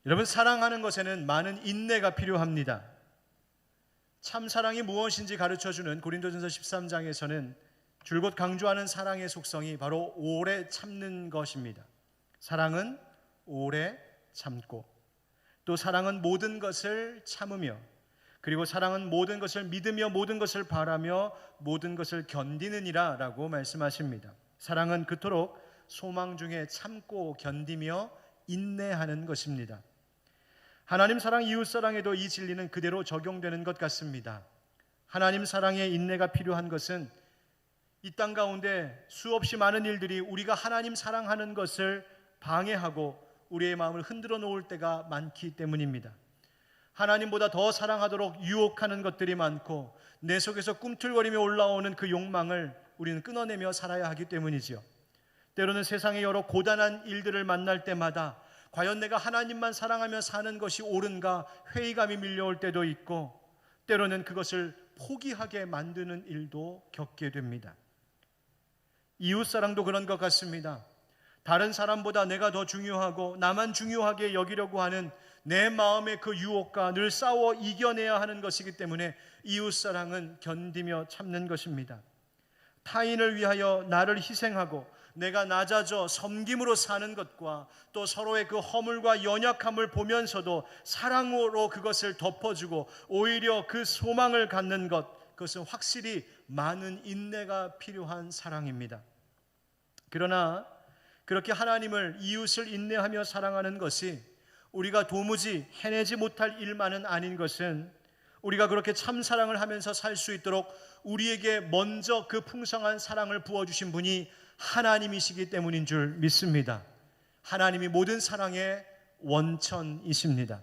여러분, 사랑하는 것에는 많은 인내가 필요합니다. 참 사랑이 무엇인지 가르쳐주는 고린도전서 13장에서는 줄곧 강조하는 사랑의 속성이 바로 오래 참는 것입니다. 사랑은 오래 참고, 또 사랑은 모든 것을 참으며, 그리고 사랑은 모든 것을 믿으며 모든 것을 바라며 모든 것을 견디느니라 라고 말씀하십니다. 사랑은 그토록 소망 중에 참고 견디며 인내하는 것입니다. 하나님 사랑, 이웃 사랑에도 이 진리는 그대로 적용되는 것 같습니다. 하나님 사랑의 인내가 필요한 것은 이 땅 가운데 수없이 많은 일들이 우리가 하나님 사랑하는 것을 방해하고 우리의 마음을 흔들어 놓을 때가 많기 때문입니다. 하나님보다 더 사랑하도록 유혹하는 것들이 많고 내 속에서 꿈틀거리며 올라오는 그 욕망을 우리는 끊어내며 살아야 하기 때문이지요. 때로는 세상의 여러 고단한 일들을 만날 때마다 과연 내가 하나님만 사랑하며 사는 것이 옳은가 회의감이 밀려올 때도 있고, 때로는 그것을 포기하게 만드는 일도 겪게 됩니다. 이웃사랑도 그런 것 같습니다. 다른 사람보다 내가 더 중요하고 나만 중요하게 여기려고 하는 내 마음의 그 유혹과 늘 싸워 이겨내야 하는 것이기 때문에 이웃사랑은 견디며 참는 것입니다. 타인을 위하여 나를 희생하고 내가 낮아져 섬김으로 사는 것과 또 서로의 그 허물과 연약함을 보면서도 사랑으로 그것을 덮어주고 오히려 그 소망을 갖는 것, 그것은 확실히 많은 인내가 필요한 사랑입니다. 그러나 그렇게 하나님을, 이웃을 인내하며 사랑하는 것이 우리가 도무지 해내지 못할 일만은 아닌 것은, 우리가 그렇게 참 사랑을 하면서 살 수 있도록 우리에게 먼저 그 풍성한 사랑을 부어주신 분이 하나님이시기 때문인 줄 믿습니다. 하나님이 모든 사랑의 원천이십니다.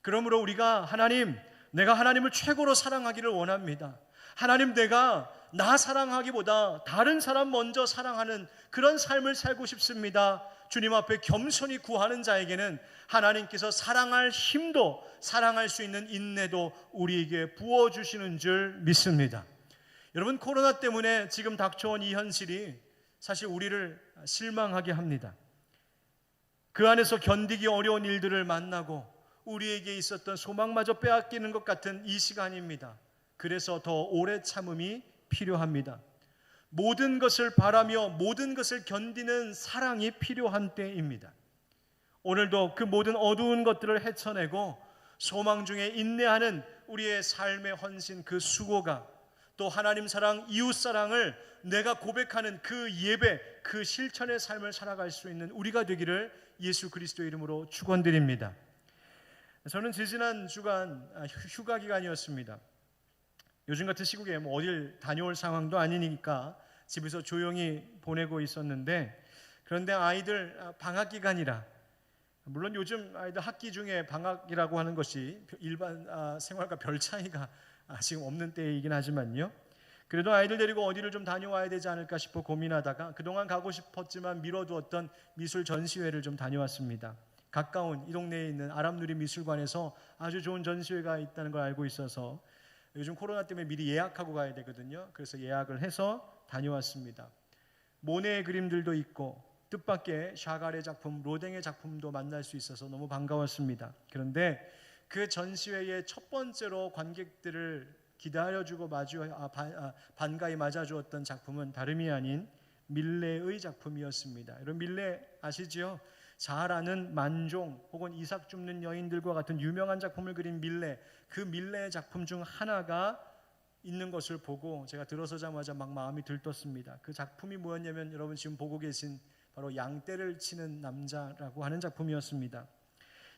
그러므로 우리가 하나님, 내가 하나님을 최고로 사랑하기를 원합니다. 하나님, 내가 나 사랑하기보다 다른 사람 먼저 사랑하는 그런 삶을 살고 싶습니다. 주님 앞에 겸손히 구하는 자에게는 하나님께서 사랑할 힘도, 사랑할 수 있는 인내도 우리에게 부어주시는 줄 믿습니다. 여러분, 코로나 때문에 지금 닥쳐온 이 현실이 사실 우리를 실망하게 합니다. 그 안에서 견디기 어려운 일들을 만나고 우리에게 있었던 소망마저 빼앗기는 것 같은 이 시간입니다. 그래서 더 오래 참음이 필요합니다. 모든 것을 바라며 모든 것을 견디는 사랑이 필요한 때입니다. 오늘도 그 모든 어두운 것들을 헤쳐내고 소망 중에 인내하는 우리의 삶의 헌신, 그 수고가, 또 하나님 사랑, 이웃 사랑을 내가 고백하는 그 예배, 그 실천의 삶을 살아갈 수 있는 우리가 되기를 예수 그리스도의 이름으로 축원드립니다. 저는 지지난 주간 휴가 기간이었습니다. 요즘 같은 시국에 어딜 다녀올 상황도 아니니까 집에서 조용히 보내고 있었는데, 그런데 아이들 방학 기간이라, 물론 요즘 아이들 학기 중에 방학이라고 하는 것이 일반 생활과 별 차이가 지금 없는 때이긴 하지만요, 그래도 아이들 데리고 어디를 좀 다녀와야 되지 않을까 싶어 고민하다가 그동안 가고 싶었지만 미뤄두었던 미술 전시회를 좀 다녀왔습니다. 가까운 이 동네에 있는 아람누리 미술관에서 아주 좋은 전시회가 있다는 걸 알고 있어서 요즘 코로나 때문에 미리 예약하고 가야 되거든요. 그래서 예약을 해서 다녀왔습니다. 모네의 그림들도 있고 뜻밖의 샤갈의 작품, 로댕의 작품도 만날 수 있어서 너무 반가웠습니다. 그런데 그 전시회의 첫 번째로 관객들을 기다려주고 반가이 맞아주었던 작품은 다름이 아닌 밀레의 작품이었습니다. 여러분, 밀레 아시죠? 잘 아는 만종 혹은 이삭 줍는 여인들과 같은 유명한 작품을 그린 밀레, 그 밀레의 작품 중 하나가 있는 것을 보고 제가 들어서자마자 막 마음이 들떴습니다. 그 작품이 뭐였냐면 여러분 지금 보고 계신 바로 양떼를 치는 남자라고 하는 작품이었습니다.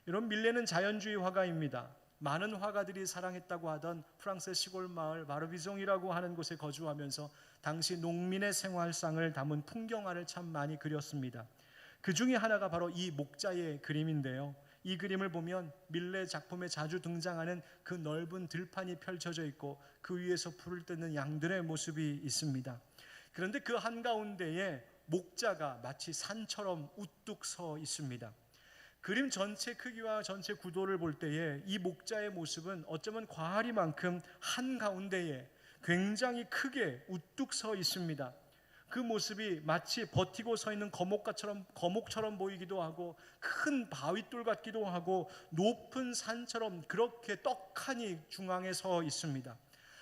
이런 밀레는 자연주의 화가입니다. 많은 화가들이 사랑했다고 하던 프랑스 시골 마을 마르비종이라고 하는 곳에 거주하면서 당시 농민의 생활상을 담은 풍경화를 참 많이 그렸습니다. 그 중에 하나가 바로 이 목자의 그림인데요, 이 그림을 보면 밀레 작품에 자주 등장하는 그 넓은 들판이 펼쳐져 있고 그 위에서 풀을 뜯는 양들의 모습이 있습니다. 그런데 그 한가운데에 목자가 마치 산처럼 우뚝 서 있습니다. 그림 전체 크기와 전체 구도를 볼 때에 이 목자의 모습은 어쩌면 과하리만큼 한가운데에 굉장히 크게 우뚝 서 있습니다. 그 모습이 마치 버티고 서 있는 거목처럼 보이기도 하고, 큰 바위돌 같기도 하고, 높은 산처럼 그렇게 떡하니 중앙에 서 있습니다.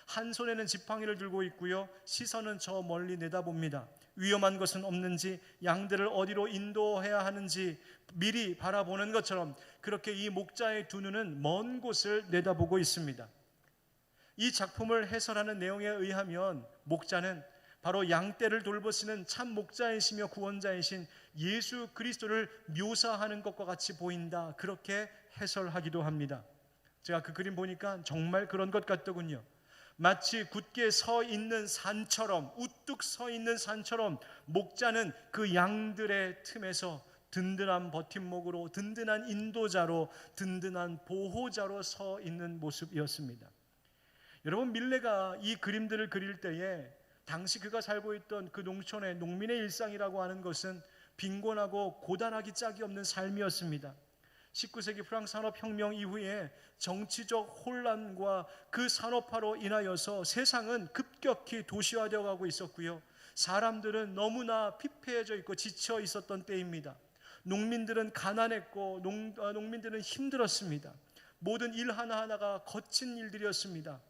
한 손에는 지팡이를 들고 있고요, 시선은 저 멀리 내다봅니다. 위험한 것은 없는지, 양들을 어디로 인도해야 하는지 미리 바라보는 것처럼 그렇게 이 목자의 두 눈은 먼 곳을 내다보고 있습니다. 이 작품을 해설하는 내용에 의하면 목자는 바로 양떼를 돌보시는 참 목자이시며 구원자이신 예수 그리스도를 묘사하는 것과 같이 보인다, 그렇게 해설하기도 합니다. 제가 그 그림 보니까 정말 그런 것 같더군요. 마치 굳게 서 있는 산처럼, 우뚝 서 있는 산처럼 목자는 그 양들의 틈에서 든든한 버팀목으로, 든든한 인도자로, 든든한 보호자로 서 있는 모습이었습니다. 여러분, 밀레가 이 그림들을 그릴 때에 당시 그가 살고 있던 그 농촌의 농민의 일상이라고 하는 것은 빈곤하고 고단하기 짝이 없는 삶이었습니다. 19세기 프랑스 산업혁명 이후에 정치적 혼란과 그 산업화로 인하여서 세상은 급격히 도시화되어 가고 있었고요, 사람들은 너무나 피폐해져 있고 지쳐 있었던 때입니다. 농민들은 가난했고 농민들은 힘들었습니다. 모든 일 하나하나가 거친 일들이었습니다.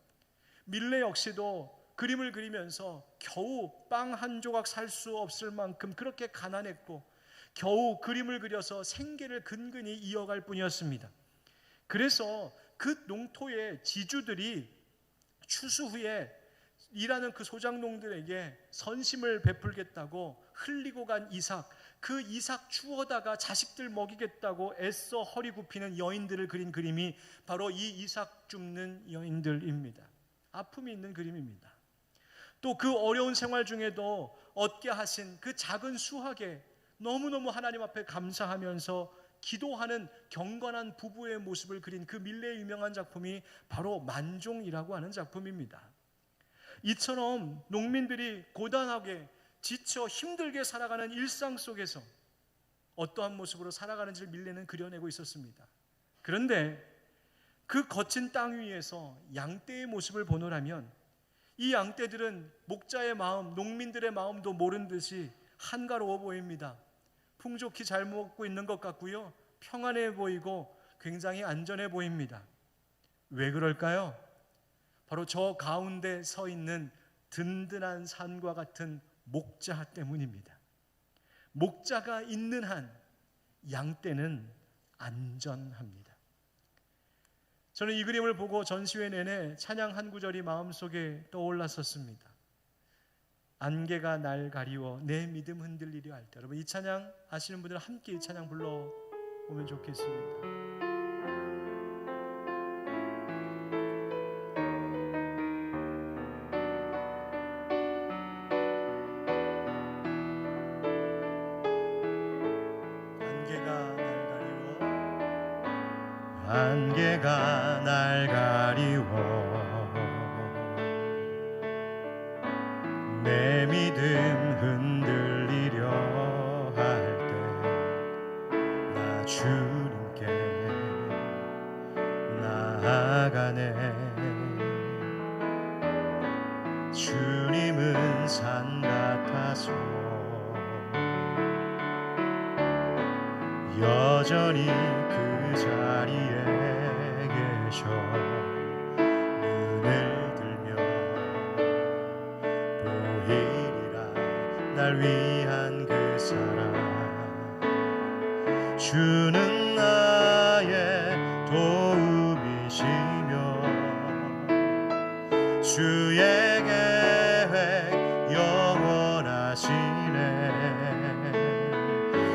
밀레 역시도 그림을 그리면서 겨우 빵 한 조각 살 수 없을 만큼 그렇게 가난했고, 겨우 그림을 그려서 생계를 근근히 이어갈 뿐이었습니다. 그래서 그 농토의 지주들이 추수 후에 일하는 그 소작농들에게 선심을 베풀겠다고 흘리고 간 이삭, 그 이삭 주워다가 자식들 먹이겠다고 애써 허리 굽히는 여인들을 그린 그림이 바로 이 이삭 줍는 여인들입니다. 아픔이 있는 그림입니다. 또 그 어려운 생활 중에도 얻게 하신 그 작은 수확에 너무너무 하나님 앞에 감사하면서 기도하는 경건한 부부의 모습을 그린 그 밀레의 유명한 작품이 바로 만종이라고 하는 작품입니다. 이처럼 농민들이 고단하게 지쳐 힘들게 살아가는 일상 속에서 어떠한 모습으로 살아가는지를 밀레는 그려내고 있었습니다. 그런데 그 거친 땅 위에서 양떼의 모습을 보노라면 이 양떼들은 목자의 마음, 농민들의 마음도 모른 듯이 한가로워 보입니다. 풍족히 잘 먹고 있는 것 같고요, 평안해 보이고 굉장히 안전해 보입니다. 왜 그럴까요? 바로 저 가운데 서 있는 든든한 산과 같은 목자 때문입니다. 목자가 있는 한 양떼는 안전합니다. 저는 이 그림을 보고 전시회 내내 찬양 한 구절이 마음속에 떠올랐었습니다. 안개가 날 가리워 내 믿음 흔들리려 할 때. 여러분, 이 찬양 아시는 분들은 함께 이 찬양 불러보면 좋겠습니다. 안개가 날 가리워 내 믿음 흔들리려 할 때 나 주님께 나아가네. 주님은 산 같아서 여전히 그 자리에 계셔 눈을 들며 보이리라 날 위한 그 사랑. 주는 나의 도움이시며 주의 계획 영원하시네.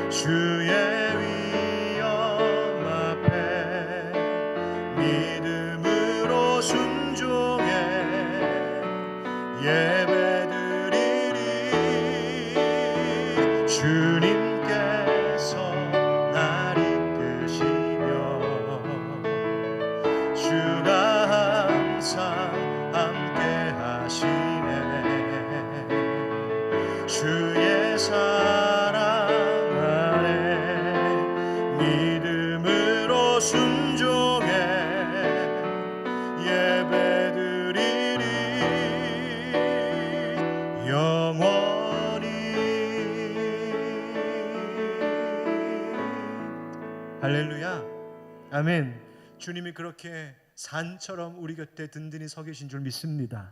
주의 믿음을 아멘. 주님이 그렇게 산처럼 우리 곁에 든든히 서 계신 줄 믿습니다.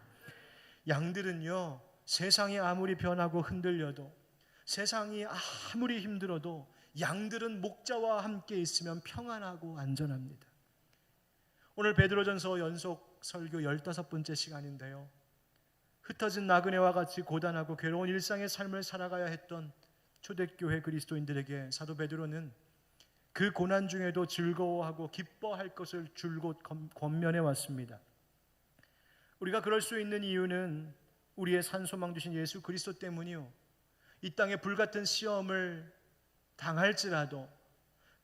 양들은요, 세상이 아무리 변하고 흔들려도, 세상이 아무리 힘들어도 양들은 목자와 함께 있으면 평안하고 안전합니다. 오늘 베드로전서 연속 설교 15번째 시간인데요, 흩어진 나그네와 같이 고단하고 괴로운 일상의 삶을 살아가야 했던 초대교회 그리스도인들에게 사도 베드로는 그 고난 중에도 즐거워하고 기뻐할 것을 줄곧 권면해 왔습니다. 우리가 그럴 수 있는 이유는 우리의 산소망 되신 예수 그리스도 때문이요, 이 땅에 불같은 시험을 당할지라도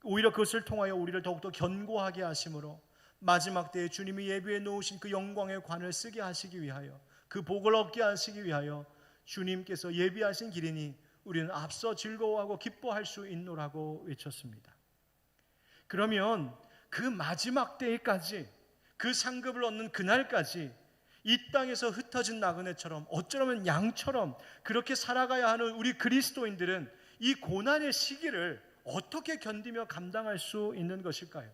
오히려 그것을 통하여 우리를 더욱더 견고하게 하심으로 마지막 때에 주님이 예비해 놓으신 그 영광의 관을 쓰게 하시기 위하여, 그 복을 얻게 하시기 위하여 주님께서 예비하신 길이니 우리는 앞서 즐거워하고 기뻐할 수 있노라고 외쳤습니다. 그러면 그 마지막 때까지, 그 상급을 얻는 그날까지 이 땅에서 흩어진 나그네처럼, 어쩌면 양처럼 그렇게 살아가야 하는 우리 그리스도인들은 이 고난의 시기를 어떻게 견디며 감당할 수 있는 것일까요?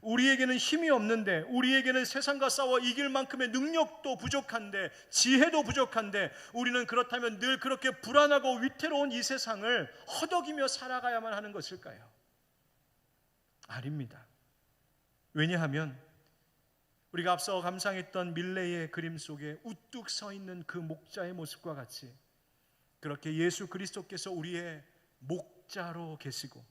우리에게는 힘이 없는데, 우리에게는 세상과 싸워 이길 만큼의 능력도 부족한데, 지혜도 부족한데, 우리는 그렇다면 늘 그렇게 불안하고 위태로운 이 세상을 허덕이며 살아가야만 하는 것일까요? 아닙니다. 왜냐하면 우리가 앞서 감상했던 밀레의 그림 속에 우뚝 서 있는 그 목자의 모습과 같이 그렇게 예수 그리스도께서 우리의 목자로 계시고,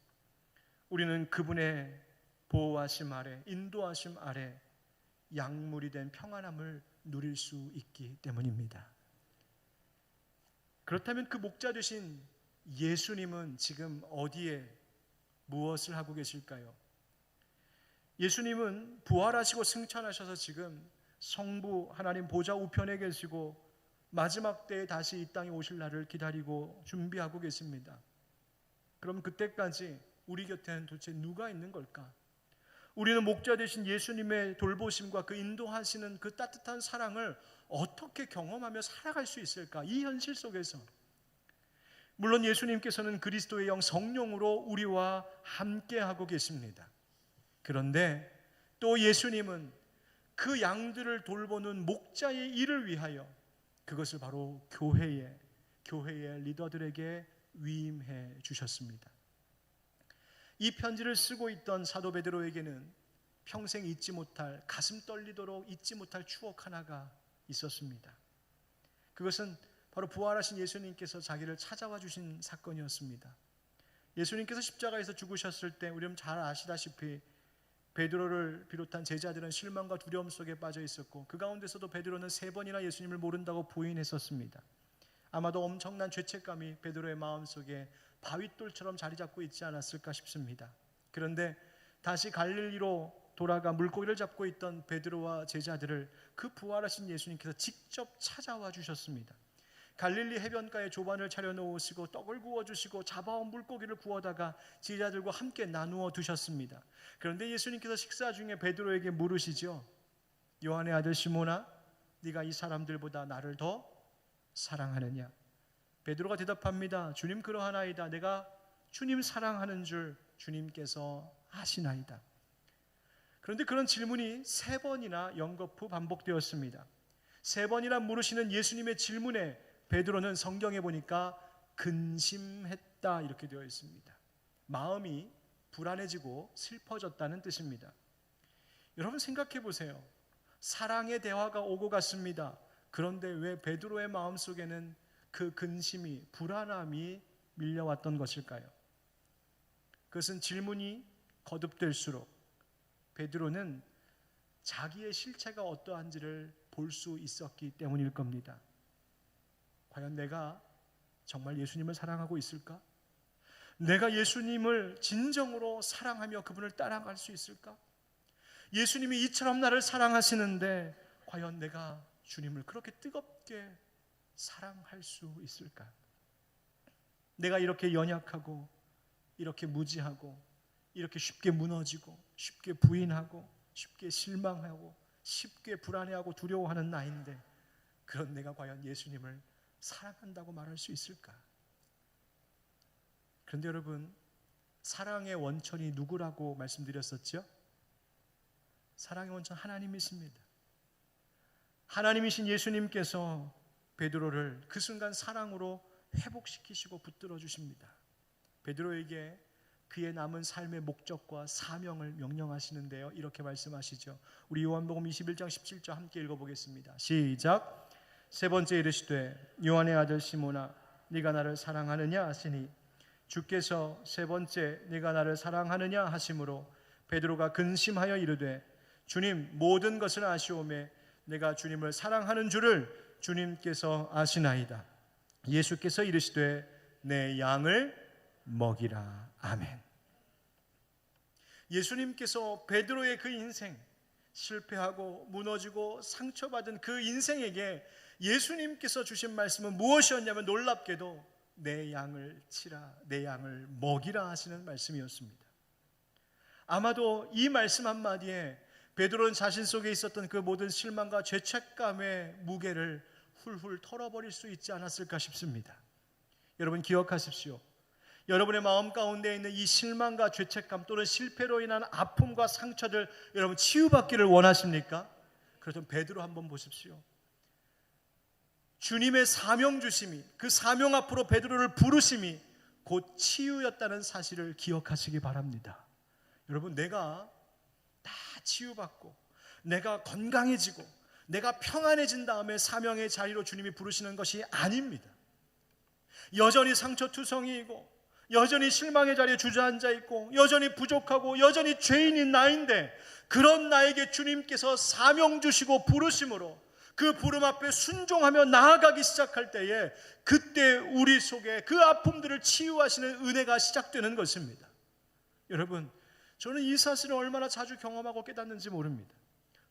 우리는 그분의 보호하심 아래, 인도하심 아래 양물이 된 평안함을 누릴 수 있기 때문입니다. 그렇다면 그 목자 되신 예수님은 지금 어디에 무엇을 하고 계실까요? 예수님은 부활하시고 승천하셔서 지금 성부 하나님 보좌 우편에 계시고 마지막 때에 다시 이 땅에 오실 날을 기다리고 준비하고 계십니다. 그럼 그때까지 우리 곁에는 도대체 누가 있는 걸까? 우리는 목자 되신 예수님의 돌보심과 그 인도하시는 그 따뜻한 사랑을 어떻게 경험하며 살아갈 수 있을까? 이 현실 속에서 물론 예수님께서는 그리스도의 영 성령으로 우리와 함께하고 계십니다. 그런데 또 예수님은 그 양들을 돌보는 목자의 일을 위하여 그것을 바로 교회의 리더들에게 위임해 주셨습니다. 이 편지를 쓰고 있던 사도 베드로에게는 평생 잊지 못할, 가슴 떨리도록 잊지 못할 추억 하나가 있었습니다. 그것은 바로 부활하신 예수님께서 자기를 찾아와 주신 사건이었습니다. 예수님께서 십자가에서 죽으셨을 때 우리는 잘 아시다시피 베드로를 비롯한 제자들은 실망과 두려움 속에 빠져 있었고, 그 가운데서도 베드로는 3번이나 예수님을 모른다고 부인했었습니다. 아마도 엄청난 죄책감이 베드로의 마음속에 바윗돌처럼 자리 잡고 있지 않았을까 싶습니다. 그런데 다시 갈릴리로 돌아가 물고기를 잡고 있던 베드로와 제자들을 그 부활하신 예수님께서 직접 찾아와 주셨습니다. 갈릴리 해변가에 조반을 차려놓으시고 떡을 구워주시고 잡아온 물고기를 구워다가 제자들과 함께 나누어 두셨습니다. 그런데 예수님께서 식사 중에 베드로에게 물으시죠. 요한의 아들 시몬아, 네가 이 사람들보다 나를 더 사랑하느냐? 베드로가 대답합니다. 주님, 그러하나이다. 내가 주님 사랑하는 줄 주님께서 아시나이다. 그런데 그런 질문이 3번이나 연거푸 반복되었습니다. 3번이나 물으시는 예수님의 질문에 베드로는 성경에 보니까 근심했다 이렇게 되어 있습니다. 마음이 불안해지고 슬퍼졌다는 뜻입니다. 여러분 생각해 보세요. 사랑의 대화가 오고 갔습니다. 그런데 왜 베드로의 마음속에는 그 근심이, 불안함이 밀려왔던 것일까요? 그것은 질문이 거듭될수록 베드로는 자기의 실체가 어떠한지를 볼 수 있었기 때문일 겁니다. 과연 내가 정말 예수님을 사랑하고 있을까? 내가 예수님을 진정으로 사랑하며 그분을 따라갈 수 있을까? 예수님이 이처럼 나를 사랑하시는데 과연 내가 주님을 그렇게 뜨겁게 사랑할 수 있을까? 내가 이렇게 연약하고 이렇게 무지하고 이렇게 쉽게 무너지고 쉽게 부인하고 쉽게 실망하고 쉽게 불안해하고 두려워하는 나인데 그런 내가 과연 예수님을 사랑한다고 말할 수 있을까? 그런데 여러분, 사랑의 원천이 누구라고 말씀드렸었죠? 사랑의 원천 하나님이십니다. 하나님이신 예수님께서 베드로를 그 순간 사랑으로 회복시키시고 붙들어 주십니다. 베드로에게 그의 남은 삶의 목적과 사명을 명령하시는데요, 이렇게 말씀하시죠. 우리 요한복음 21장 17절 함께 읽어보겠습니다. 시작. 세 번째 이르시되 요한의 아들 시몬아 네가 나를 사랑하느냐 하시니 주께서 세 번째 네가 나를 사랑하느냐 하심으로 베드로가 근심하여 이르되 주님 모든 것을 아시오매 내가 주님을 사랑하는 줄을 주님께서 아시나이다. 예수께서 이르시되 내 양을 먹이라. 아멘. 예수님께서 베드로의 그 인생, 실패하고 무너지고 상처받은 그 인생에게 예수님께서 주신 말씀은 무엇이었냐면 놀랍게도 내 양을 치라, 내 양을 먹이라 하시는 말씀이었습니다. 아마도 이 말씀 한마디에 베드로는 자신 속에 있었던 그 모든 실망과 죄책감의 무게를 훌훌 털어버릴 수 있지 않았을까 싶습니다. 여러분 기억하십시오. 여러분의 마음 가운데 있는 이 실망과 죄책감 또는 실패로 인한 아픔과 상처들, 여러분 치유받기를 원하십니까? 그렇다면 베드로 한번 보십시오. 주님의 사명 주심이, 그 사명 앞으로 베드로를 부르심이 곧 치유였다는 사실을 기억하시기 바랍니다. 여러분, 내가 다 치유받고 내가 건강해지고 내가 평안해진 다음에 사명의 자리로 주님이 부르시는 것이 아닙니다. 여전히 상처투성이이고 여전히 실망의 자리에 주저앉아 있고 여전히 부족하고 여전히 죄인인 나인데, 그런 나에게 주님께서 사명 주시고 부르심으로 그 부름 앞에 순종하며 나아가기 시작할 때에 그때 우리 속에 그 아픔들을 치유하시는 은혜가 시작되는 것입니다. 여러분, 저는 이 사실을 얼마나 자주 경험하고 깨닫는지 모릅니다.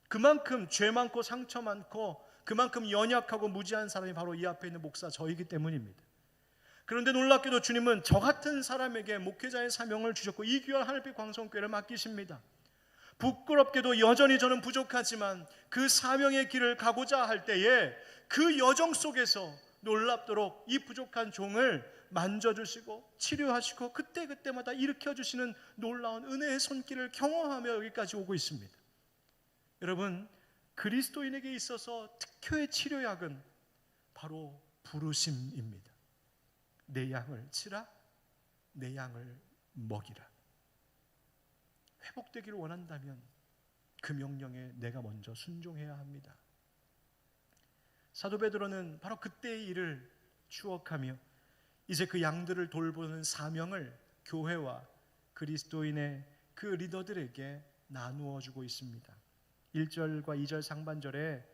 그만큼 죄 많고 상처 많고 그만큼 연약하고 무지한 사람이 바로 이 앞에 있는 목사 저이기 때문입니다. 그런데 놀랍게도 주님은 저 같은 사람에게 목회자의 사명을 주셨고 이 귀한 하늘빛 광성교회를 맡기십니다. 부끄럽게도 여전히 저는 부족하지만 그 사명의 길을 가고자 할 때에 그 여정 속에서 놀랍도록 이 부족한 종을 만져주시고 치료하시고 그때그때마다 일으켜주시는 놀라운 은혜의 손길을 경험하며 여기까지 오고 있습니다. 여러분, 그리스도인에게 있어서 특효의 치료약은 바로 부르심입니다. 내 양을 치라, 내 양을 먹이라. 회복되기를 원한다면 그 명령에 내가 먼저 순종해야 합니다. 사도 베드로는 바로 그때의 일을 추억하며 이제 그 양들을 돌보는 사명을 교회와 그리스도인의 그 리더들에게 나누어 주고 있습니다. 1절과 2절 상반절에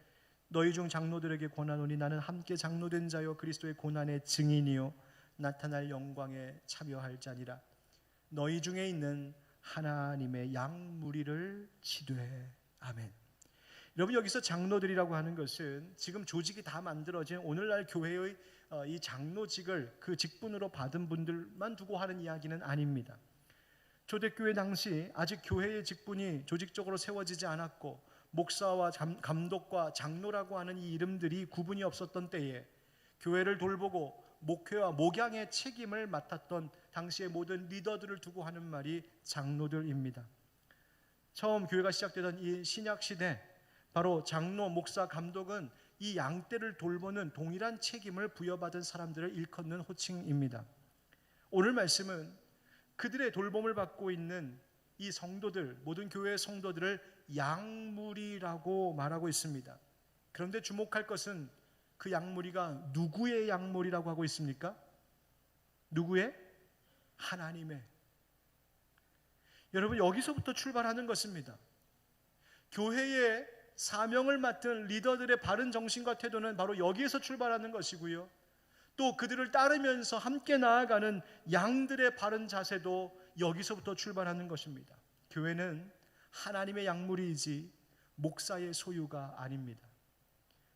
너희 중 장로들에게 권하노니 나는 함께 장로된 자요 그리스도의 고난의 증인이요 나타날 영광에 참여할 자니라. 너희 중에 있는 하나님의 양 무리를 치되. 아멘. 여러분, 여기서 장로들이라고 하는 것은 지금 조직이 다 만들어진 오늘날 교회의 이 장로직을 그 직분으로 받은 분들만 두고 하는 이야기는 아닙니다. 초대교회 당시 아직 교회의 직분이 조직적으로 세워지지 않았고 목사와 감독과 장로라고 하는 이 이름들이 구분이 없었던 때에 교회를 돌보고 목회와 목양의 책임을 맡았던 당시의 모든 리더들을 두고 하는 말이 장로들입니다. 처음 교회가 시작되던 이 신약시대, 바로 장로, 목사, 감독은 이 양떼를 돌보는 동일한 책임을 부여받은 사람들을 일컫는 호칭입니다. 오늘 말씀은 그들의 돌봄을 받고 있는 이 성도들, 모든 교회의 성도들을 양무리라고 말하고 있습니다. 그런데 주목할 것은 그 양무리가 누구의 양무리라고 하고 있습니까? 누구의? 하나님의. 여러분, 여기서부터 출발하는 것입니다. 교회의 사명을 맡은 리더들의 바른 정신과 태도는 바로 여기에서 출발하는 것이고요, 또 그들을 따르면서 함께 나아가는 양들의 바른 자세도 여기서부터 출발하는 것입니다. 교회는 하나님의 양무리이지 목사의 소유가 아닙니다.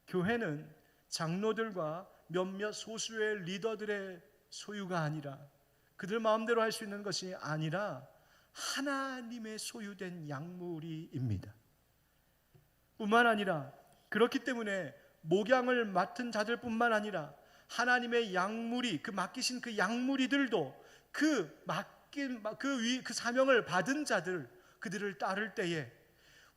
교회는 장로들과 몇몇 소수의 리더들의 소유가 아니라, 그들 마음대로 할 수 있는 것이 아니라 하나님의 소유된 양무리입니다. 뿐만 아니라 그렇기 때문에 목양을 맡은 자들뿐만 아니라 하나님의 양무리, 그 맡기신 그 양무리들도 그 사명을 받은 자들, 그들을 따를 때에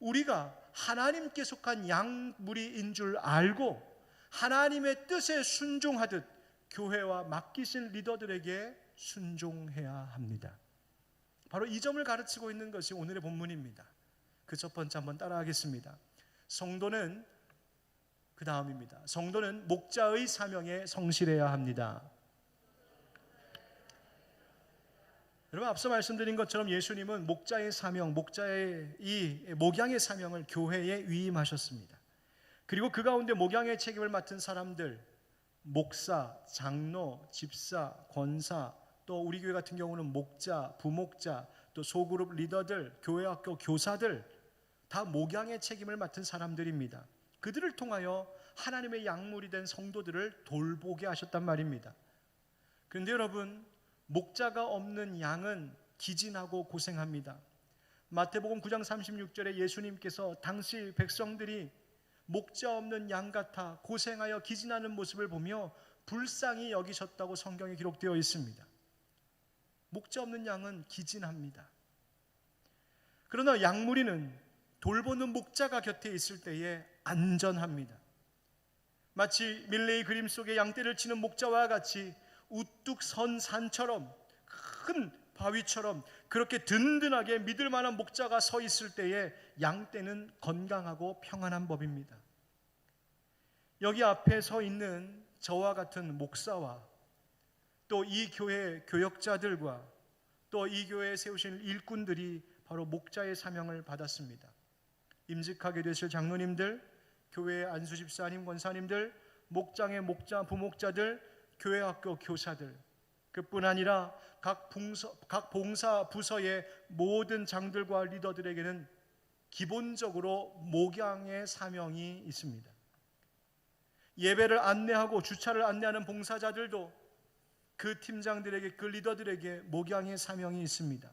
우리가 하나님께 속한 양무리인 줄 알고 하나님의 뜻에 순종하듯 교회와 맡기신 리더들에게 순종해야 합니다. 바로 이 점을 가르치고 있는 것이 오늘의 본문입니다. 그 첫 번째 한번 따라하겠습니다. 성도는 그 다음입니다. 성도는 목자의 사명에 성실해야 합니다. 여러분, 앞서 말씀드린 것처럼 예수님은 목자의 사명, 목자의 이 목양의 사명을 교회에 위임하셨습니다. 그리고 그 가운데 목양의 책임을 맡은 사람들, 목사, 장로, 집사, 권사, 또 우리 교회 같은 경우는 목자, 부목자, 또 소그룹 리더들, 교회학교 교사들, 다 목양의 책임을 맡은 사람들입니다. 그들을 통하여 하나님의 양물이 된 성도들을 돌보게 하셨단 말입니다. 그런데 여러분, 목자가 없는 양은 기진하고 고생합니다. 마태복음 9장 36절에 예수님께서 당시 백성들이 목자 없는 양 같아 고생하여 기진하는 모습을 보며 불쌍히 여기셨다고 성경에 기록되어 있습니다. 목자 없는 양은 기진합니다. 그러나 양무리는 돌보는 목자가 곁에 있을 때에 안전합니다. 마치 밀레의 그림 속의 양떼를 치는 목자와 같이 우뚝 선 산처럼, 큰 바위처럼 그렇게 든든하게 믿을 만한 목자가 서 있을 때에 양떼는 건강하고 평안한 법입니다. 여기 앞에 서 있는 저와 같은 목사와 또 이 교회 교역자들과 또 이 교회에 세우신 일꾼들이 바로 목자의 사명을 받았습니다. 임직하게 되실 장로님들, 교회의 안수집사님, 권사님들, 목장의 목자, 부목자들, 교회학교 교사들, 그뿐 아니라 각 봉사 부서의 모든 장들과 리더들에게는 기본적으로 목양의 사명이 있습니다. 예배를 안내하고 주차를 안내하는 봉사자들도 그 팀장들에게, 그 리더들에게 목양의 사명이 있습니다.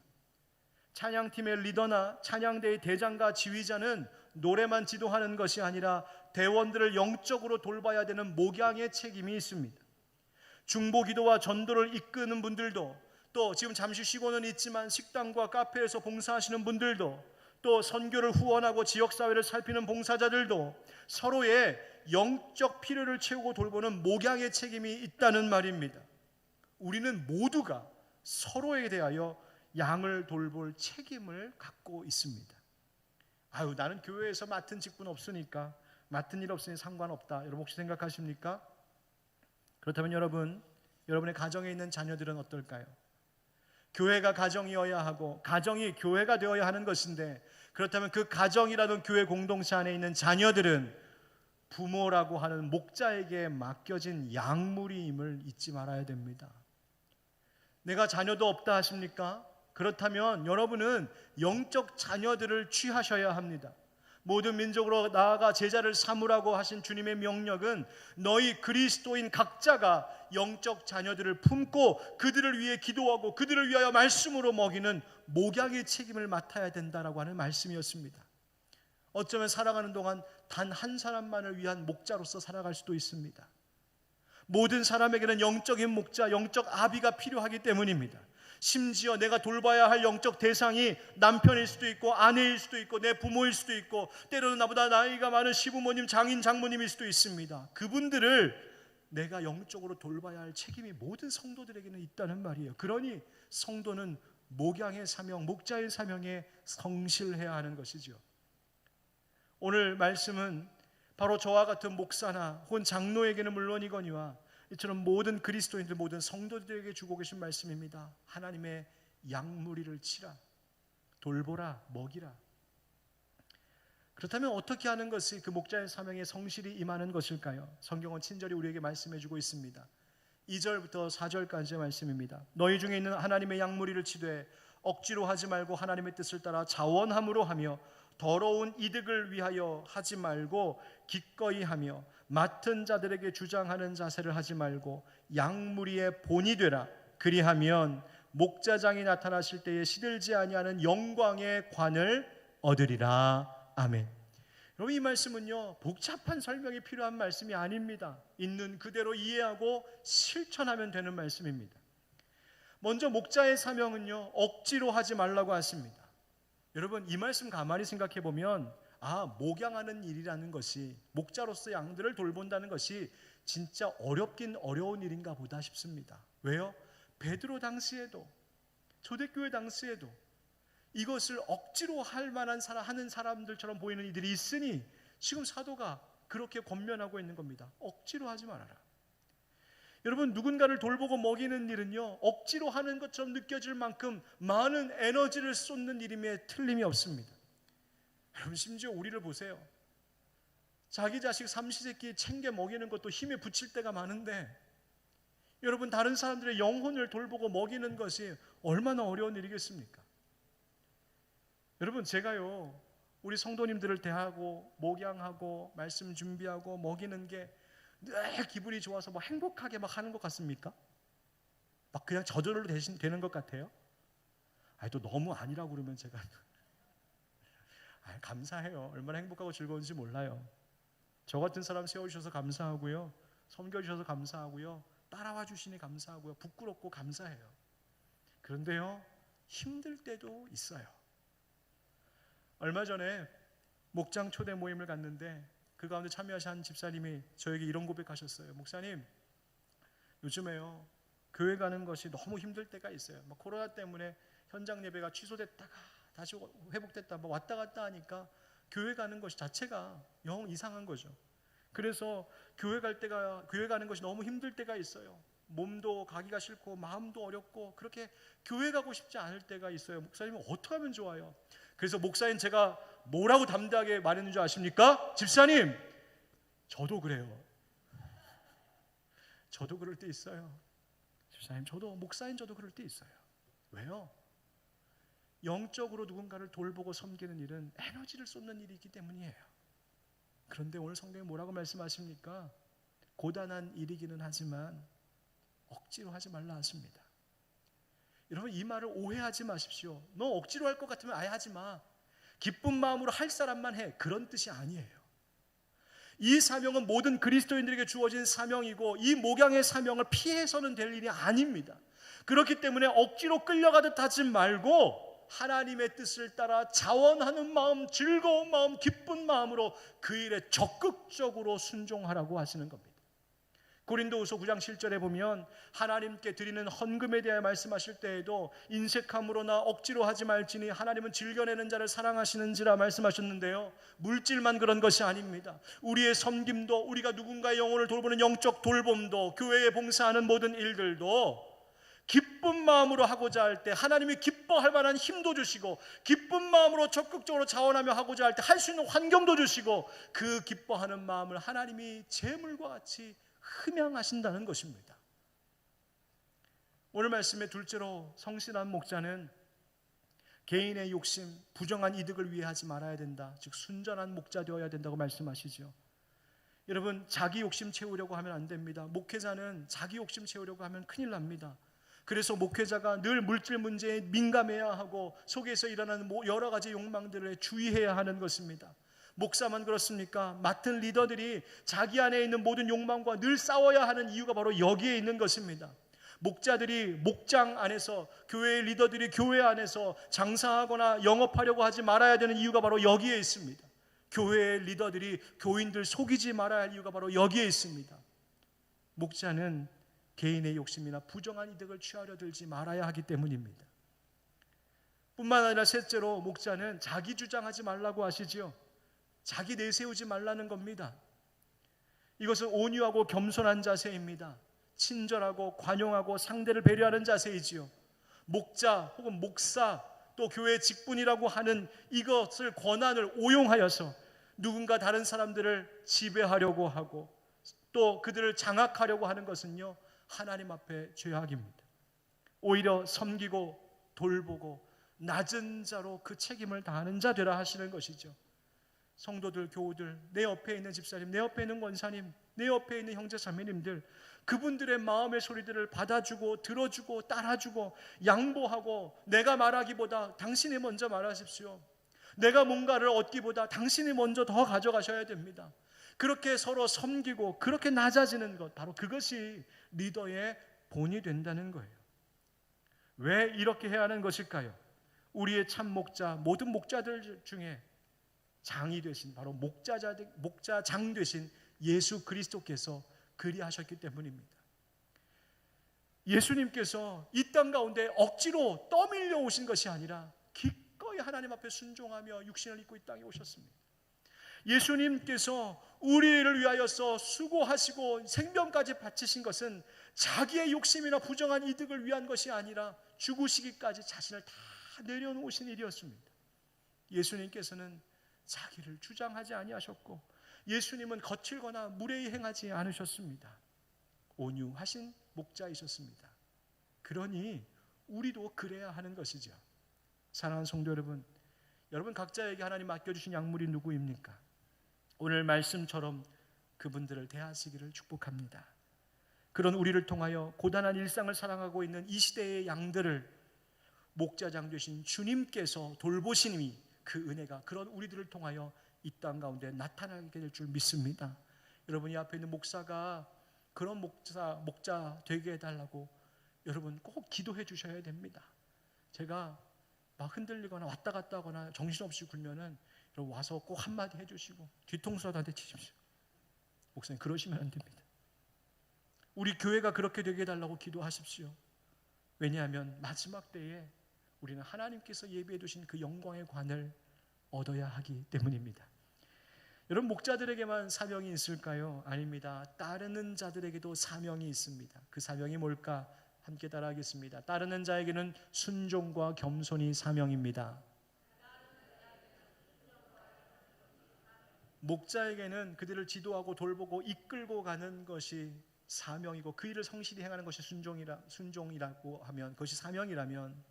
찬양팀의 리더나 찬양대의 대장과 지휘자는 노래만 지도하는 것이 아니라 대원들을 영적으로 돌봐야 되는 목양의 책임이 있습니다. 중보기도와 전도를 이끄는 분들도, 또 지금 잠시 쉬고는 있지만 식당과 카페에서 봉사하시는 분들도, 또 선교를 후원하고 지역사회를 살피는 봉사자들도 서로의 영적 필요를 채우고 돌보는 목양의 책임이 있다는 말입니다. 우리는 모두가 서로에 대하여 양을 돌볼 책임을 갖고 있습니다. 나는 교회에서 맡은 직분 없으니까, 맡은 일 없으니 상관없다, 여러분 혹시 생각하십니까? 그렇다면 여러분의 가정에 있는 자녀들은 어떨까요? 교회가 가정이어야 하고 가정이 교회가 되어야 하는 것인데, 그렇다면 그 가정이라는 교회 공동체 안에 있는 자녀들은 부모라고 하는 목자에게 맡겨진 양무리임을 잊지 말아야 됩니다. 내가 자녀도 없다 하십니까? 그렇다면 여러분은 영적 자녀들을 취하셔야 합니다. 모든 민족으로 나아가 제자를 삼으라고 하신 주님의 명령은 너희 그리스도인 각자가 영적 자녀들을 품고 그들을 위해 기도하고 그들을 위하여 말씀으로 먹이는 목양의 책임을 맡아야 된다라고 하는 말씀이었습니다. 어쩌면 살아가는 동안 단 한 사람만을 위한 목자로서 살아갈 수도 있습니다. 모든 사람에게는 영적인 목자, 영적 아비가 필요하기 때문입니다. 심지어 내가 돌봐야 할 영적 대상이 남편일 수도 있고 아내일 수도 있고 내 부모일 수도 있고 때로는 나보다 나이가 많은 시부모님, 장인, 장모님일 수도 있습니다. 그분들을 내가 영적으로 돌봐야 할 책임이 모든 성도들에게는 있다는 말이에요. 그러니 성도는 목양의 사명, 목자의 사명에 성실해야 하는 것이죠. 오늘 말씀은 바로 저와 같은 목사나 혹은 장로에게는 물론이거니와 이처럼 모든 그리스도인들, 모든 성도들에게 주고 계신 말씀입니다. 하나님의 양무리를 치라, 돌보라, 먹이라. 그렇다면 어떻게 하는 것이 그 목자의 사명에 성실히 임하는 것일까요? 성경은 친절히 우리에게 말씀해 주고 있습니다. 2절부터 4절까지의 말씀입니다. 너희 중에 있는 하나님의 양무리를 치되 억지로 하지 말고 하나님의 뜻을 따라 자원함으로 하며 더러운 이득을 위하여 하지 말고 기꺼이 하며 맡은 자들에게 주장하는 자세를 하지 말고 양무리의 본이 되라. 그리하면 목자장이 나타나실 때에 시들지 아니하는 영광의 관을 얻으리라. 아멘. 여러분, 이 말씀은요 복잡한 설명이 필요한 말씀이 아닙니다. 있는 그대로 이해하고 실천하면 되는 말씀입니다. 먼저 목자의 사명은요 억지로 하지 말라고 하십니다. 여러분, 이 말씀 가만히 생각해 보면 목양하는 일이라는 것이, 목자로서 양들을 돌본다는 것이 진짜 어렵긴 어려운 일인가 보다 싶습니다. 왜요? 베드로 당시에도, 초대교회 당시에도 이것을 억지로 할 만한 하는 사람들처럼 보이는 이들이 있으니 지금 사도가 그렇게 권면하고 있는 겁니다. 억지로 하지 말아라. 여러분, 누군가를 돌보고 먹이는 일은요, 억지로 하는 것처럼 느껴질 만큼 많은 에너지를 쏟는 일임에 틀림이 없습니다. 여러분, 심지어 우리를 보세요. 자기 자식 삼시세끼 챙겨 먹이는 것도 힘에 부칠 때가 많은데, 여러분, 다른 사람들의 영혼을 돌보고 먹이는 것이 얼마나 어려운 일이겠습니까? 여러분, 제가요, 우리 성도님들을 대하고 목양하고 말씀 준비하고 먹이는 게 늘 기분이 좋아서 행복하게 하는 것 같습니까? 그냥 저절로 되는 것 같아요? 또 너무 아니라고 그러면 제가 감사해요. 얼마나 행복하고 즐거운지 몰라요. 저 같은 사람 세워주셔서 감사하고요, 섬겨주셔서 감사하고요, 따라와 주시니 감사하고요, 부끄럽고 감사해요. 그런데요, 힘들 때도 있어요. 얼마 전에 목장 초대 모임을 갔는데 그 가운데 참여하신 한 집사님이 저에게 이런 고백하셨어요. 목사님, 요즘에요, 교회 가는 것이 너무 힘들 때가 있어요. 코로나 때문에 현장 예배가 취소됐다가 다시 회복됐다 왔다 갔다 하니까 교회 가는 것이 자체가 영 이상한 거죠. 그래서 교회 가는 것이 너무 힘들 때가 있어요. 몸도 가기가 싫고 마음도 어렵고 그렇게 교회 가고 싶지 않을 때가 있어요. 목사님은 어떻게 하면 좋아요? 그래서 목사님, 제가 뭐라고 담대하게 말했는 줄 아십니까? 집사님, 저도 그래요. 저도 그럴 때 있어요. 집사님, 목사님, 저도 그럴 때 있어요. 왜요? 영적으로 누군가를 돌보고 섬기는 일은 에너지를 쏟는 일이기 때문이에요. 그런데 오늘 성경에 뭐라고 말씀하십니까? 고단한 일이기는 하지만 억지로 하지 말라 하십니다. 여러분, 이 말을 오해하지 마십시오. 너 억지로 할 것 같으면 아예 하지 마. 기쁜 마음으로 할 사람만 해. 그런 뜻이 아니에요. 이 사명은 모든 그리스도인들에게 주어진 사명이고, 이 목양의 사명을 피해서는 될 일이 아닙니다. 그렇기 때문에 억지로 끌려가듯 하지 말고 하나님의 뜻을 따라 자원하는 마음, 즐거운 마음, 기쁜 마음으로 그 일에 적극적으로 순종하라고 하시는 겁니다. 고린도후서 9장 7절에 보면 하나님께 드리는 헌금에 대해 말씀하실 때에도 인색함으로나 억지로 하지 말지니 하나님은 즐겨내는 자를 사랑하시는지라 말씀하셨는데요, 물질만 그런 것이 아닙니다. 우리의 섬김도, 우리가 누군가의 영혼을 돌보는 영적 돌봄도, 교회에 봉사하는 모든 일들도 기쁜 마음으로 하고자 할 때 하나님이 기뻐할 만한 힘도 주시고, 기쁜 마음으로 적극적으로 자원하며 하고자 할 때 할 수 있는 환경도 주시고, 그 기뻐하는 마음을 하나님이 재물과 같이 흠양하신다는 것입니다. 오늘 말씀의 둘째로, 성실한 목자는 개인의 욕심, 부정한 이득을 위해 하지 말아야 된다. 즉 순전한 목자 되어야 된다고 말씀하시죠. 여러분, 자기 욕심 채우려고 하면 안 됩니다. 목회자는 자기 욕심 채우려고 하면 큰일 납니다. 그래서 목회자가 늘 물질 문제에 민감해야 하고 속에서 일어나는 여러 가지 욕망들에 주의해야 하는 것입니다. 목사만 그렇습니까? 맡은 리더들이 자기 안에 있는 모든 욕망과 늘 싸워야 하는 이유가 바로 여기에 있는 것입니다. 목자들이 목장 안에서, 교회의 리더들이 교회 안에서 장사하거나 영업하려고 하지 말아야 되는 이유가 바로 여기에 있습니다. 교회의 리더들이 교인들 속이지 말아야 할 이유가 바로 여기에 있습니다. 목자는 개인의 욕심이나 부정한 이득을 취하려 들지 말아야 하기 때문입니다. 뿐만 아니라 셋째로, 목자는 자기 주장하지 말라고 하시지요. 자기 내세우지 말라는 겁니다. 이것은 온유하고 겸손한 자세입니다. 친절하고 관용하고 상대를 배려하는 자세이지요. 목자 혹은 목사, 또 교회 직분이라고 하는 이것을, 권한을 오용하여서 누군가 다른 사람들을 지배하려고 하고 또 그들을 장악하려고 하는 것은요, 하나님 앞에 죄악입니다. 오히려 섬기고 돌보고 낮은 자로 그 책임을 다하는 자 되라 하시는 것이죠. 성도들, 교우들, 내 옆에 있는 집사님, 내 옆에 있는 권사님, 내 옆에 있는 형제 자매님들, 그분들의 마음의 소리들을 받아주고 들어주고 따라주고 양보하고, 내가 말하기보다 당신이 먼저 말하십시오. 내가 뭔가를 얻기보다 당신이 먼저 더 가져가셔야 됩니다. 그렇게 서로 섬기고 그렇게 낮아지는 것, 바로 그것이 리더의 본이 된다는 거예요. 왜 이렇게 해야 하는 것일까요? 우리의 참 목자, 모든 목자들 중에 장이 되신, 바로 목자장 되신 예수 그리스도께서 그리하셨기 때문입니다. 예수님께서 이 땅 가운데 억지로 떠밀려 오신 것이 아니라 기꺼이 하나님 앞에 순종하며 육신을 입고 이 땅에 오셨습니다. 예수님께서 우리를 위하여서 수고하시고 생명까지 바치신 것은 자기의 욕심이나 부정한 이득을 위한 것이 아니라 죽으시기까지 자신을 다 내려놓으신 일이었습니다. 예수님께서는 자기를 주장하지 아니하셨고, 예수님은 거칠거나 무례히 행하지 않으셨습니다. 온유하신 목자이셨습니다. 그러니 우리도 그래야 하는 것이죠. 사랑하는 성도 여러분, 여러분 각자에게 하나님 맡겨주신 약물이 누구입니까? 오늘 말씀처럼 그분들을 대하시기를 축복합니다. 그런 우리를 통하여 고단한 일상을 살아가고 있는 이 시대의 양들을 목자장 되신 주님께서 돌보시니 그 은혜가 그런 우리들을 통하여 이 땅 가운데 나타나게 될 줄 믿습니다. 여러분이 앞에 있는 목사가 그런 목자 되게 해달라고 여러분 꼭 기도해 주셔야 됩니다. 제가 막 흔들리거나 왔다 갔다 하거나 정신없이 굴면은 여러분 와서 꼭 한마디 해주시고 뒤통수라도 한 대 치십시오. 목사님 그러시면 안 됩니다. 우리 교회가 그렇게 되게 해달라고 기도하십시오. 왜냐하면 마지막 때에 우리는 하나님께서 예비해 두신 그 영광의 관을 얻어야 하기 때문입니다. 여러분 목자들에게만 사명이 있을까요? 아닙니다. 따르는 자들에게도 사명이 있습니다. 그 사명이 뭘까? 함께 따라하겠습니다. 따르는 자에게는 순종과 겸손이 사명입니다. 목자에게는 그들을 지도하고 돌보고 이끌고 가는 것이 사명이고 그 일을 성실히 행하는 것이 순종이라고 하면, 그것이 사명이라면,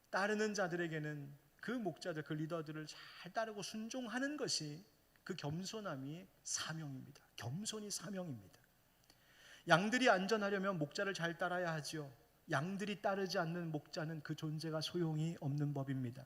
따르는 자들에게는 그 목자들, 그 리더들을 잘 따르고 순종하는 것이, 그 겸손함이 사명입니다. 겸손이 사명입니다. 양들이 안전하려면 목자를 잘 따라야 하지요. 양들이 따르지 않는 목자는 그 존재가 소용이 없는 법입니다.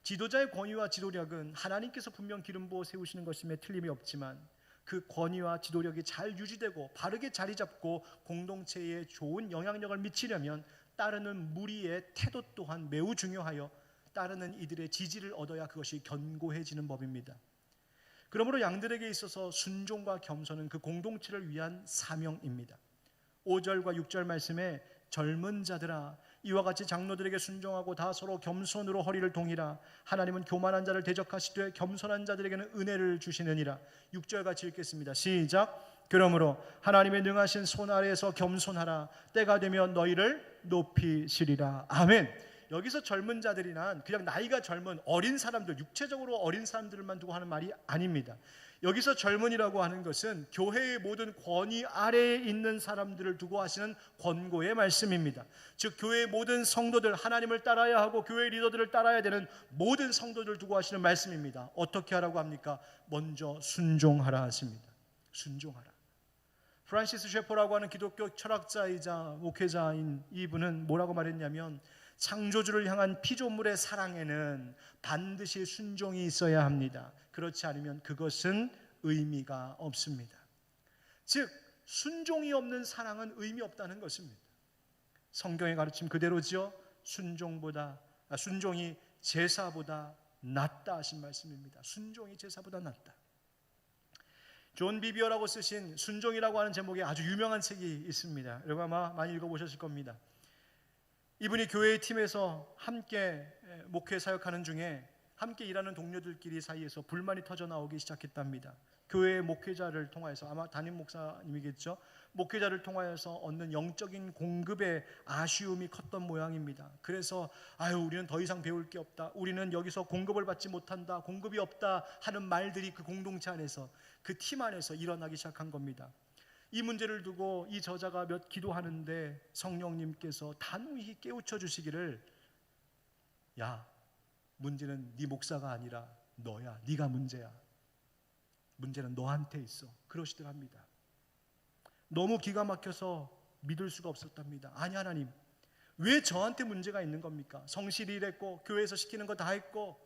지도자의 권위와 지도력은 하나님께서 분명 기름 부어 세우시는 것임에 틀림이 없지만, 그 권위와 지도력이 잘 유지되고 바르게 자리 잡고 공동체에 좋은 영향력을 미치려면 따르는 무리의 태도 또한 매우 중요하여 따르는 이들의 지지를 얻어야 그것이 견고해지는 법입니다. 그러므로 양들에게 있어서 순종과 겸손은 그 공동체를 위한 사명입니다. 5절과 6절 말씀에 젊은 자들아 이와 같이 장로들에게 순종하고 다 서로 겸손으로 허리를 동이라. 하나님은 교만한 자를 대적하시되 겸손한 자들에게는 은혜를 주시느니라. 6절 같이 읽겠습니다. 시작. 그러므로 하나님의 능하신 손 아래에서 겸손하라. 때가 되면 너희를 높이시리라. 아멘. 여기서 젊은 자들이란 그냥 나이가 젊은 어린 사람들, 육체적으로 어린 사람들만 두고 하는 말이 아닙니다. 여기서 젊은이라고 하는 것은 교회의 모든 권위 아래에 있는 사람들을 두고 하시는 권고의 말씀입니다. 즉 교회의 모든 성도들, 하나님을 따라야 하고 교회의 리더들을 따라야 되는 모든 성도들을 두고 하시는 말씀입니다. 어떻게 하라고 합니까? 먼저 순종하라 하십니다. 순종하라. 프란시스 셰퍼라고 하는 기독교 철학자이자 목회자인 이분은 뭐라고 말했냐면, 창조주를 향한 피조물의 사랑에는 반드시 순종이 있어야 합니다. 그렇지 않으면 그것은 의미가 없습니다. 즉 순종이 없는 사랑은 의미 없다는 것입니다. 성경의 가르침 그대로지요. 순종이 제사보다 낫다 하신 말씀입니다. 순종이 제사보다 낫다. 존 비비어라고 쓰신 순종이라고 하는 제목의 아주 유명한 책이 있습니다. 여러분 아마 많이 읽어보셨을 겁니다. 이분이 교회의 팀에서 함께 목회 사역하는 중에 함께 일하는 동료들끼리 사이에서 불만이 터져 나오기 시작했답니다. 교회의 목회자를 통하여서, 아마 담임 목사님이겠죠, 목회자를 통하여서 얻는 영적인 공급에 아쉬움이 컸던 모양입니다. 그래서 우리는 더 이상 배울 게 없다, 우리는 여기서 공급을 받지 못한다, 공급이 없다 하는 말들이 그 공동체 안에서, 그 팀 안에서 일어나기 시작한 겁니다. 이 문제를 두고 이 저자가 몇 기도하는데 성령님께서 단호히 깨우쳐 주시기를, 야, 문제는 네 목사가 아니라 너야. 네가 문제야. 문제는 너한테 있어. 그러시더랍니다. 너무 기가 막혀서 믿을 수가 없었답니다. 아니 하나님, 왜 저한테 문제가 있는 겁니까? 성실히 일했고 교회에서 시키는 거 다 했고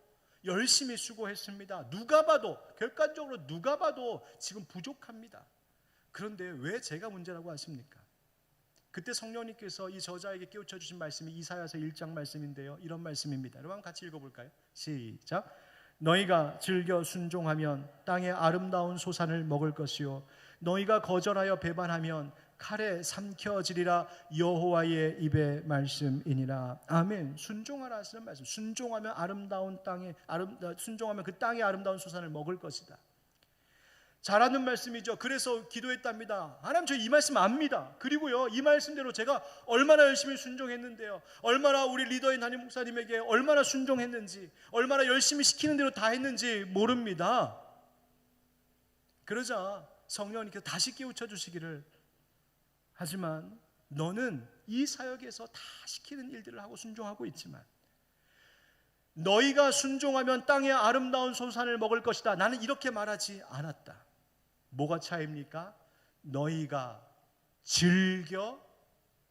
열심히 수고했습니다. 누가 봐도, 객관적으로 누가 봐도 지금 부족합니다. 그런데 왜 제가 문제라고 하십니까? 그때 성령님께서 이 저자에게 깨우쳐 주신 말씀이 이사야서 1장 말씀인데요. 이런 말씀입니다. 여러분 같이 읽어볼까요? 시작. 너희가 즐겨 순종하면 땅의 아름다운 소산을 먹을 것이요 너희가 거절하여 배반하면 칼에 삼켜지리라. 여호와의 입의 말씀이니라. 아멘. 순종하라 하시는 말씀. 순종하면 아름다운 땅에 순종하면 그 땅의 아름다운 소산을 먹을 것이다. 잘하는 말씀이죠. 그래서 기도했답니다. 하나님, 저 이 말씀 압니다. 그리고요, 이 말씀대로 제가 얼마나 열심히 순종했는데요, 얼마나 우리 리더인 담임 목사님에게 얼마나 순종했는지, 얼마나 열심히 시키는 대로 다 했는지 모릅니다. 그러자 성령님께서 다시 깨우쳐 주시기를, 하지만 너는 이 사역에서 다 시키는 일들을 하고 순종하고 있지만 너희가 순종하면 땅의 아름다운 소산을 먹을 것이다. 나는 이렇게 말하지 않았다. 뭐가 차이입니까? 너희가 즐겨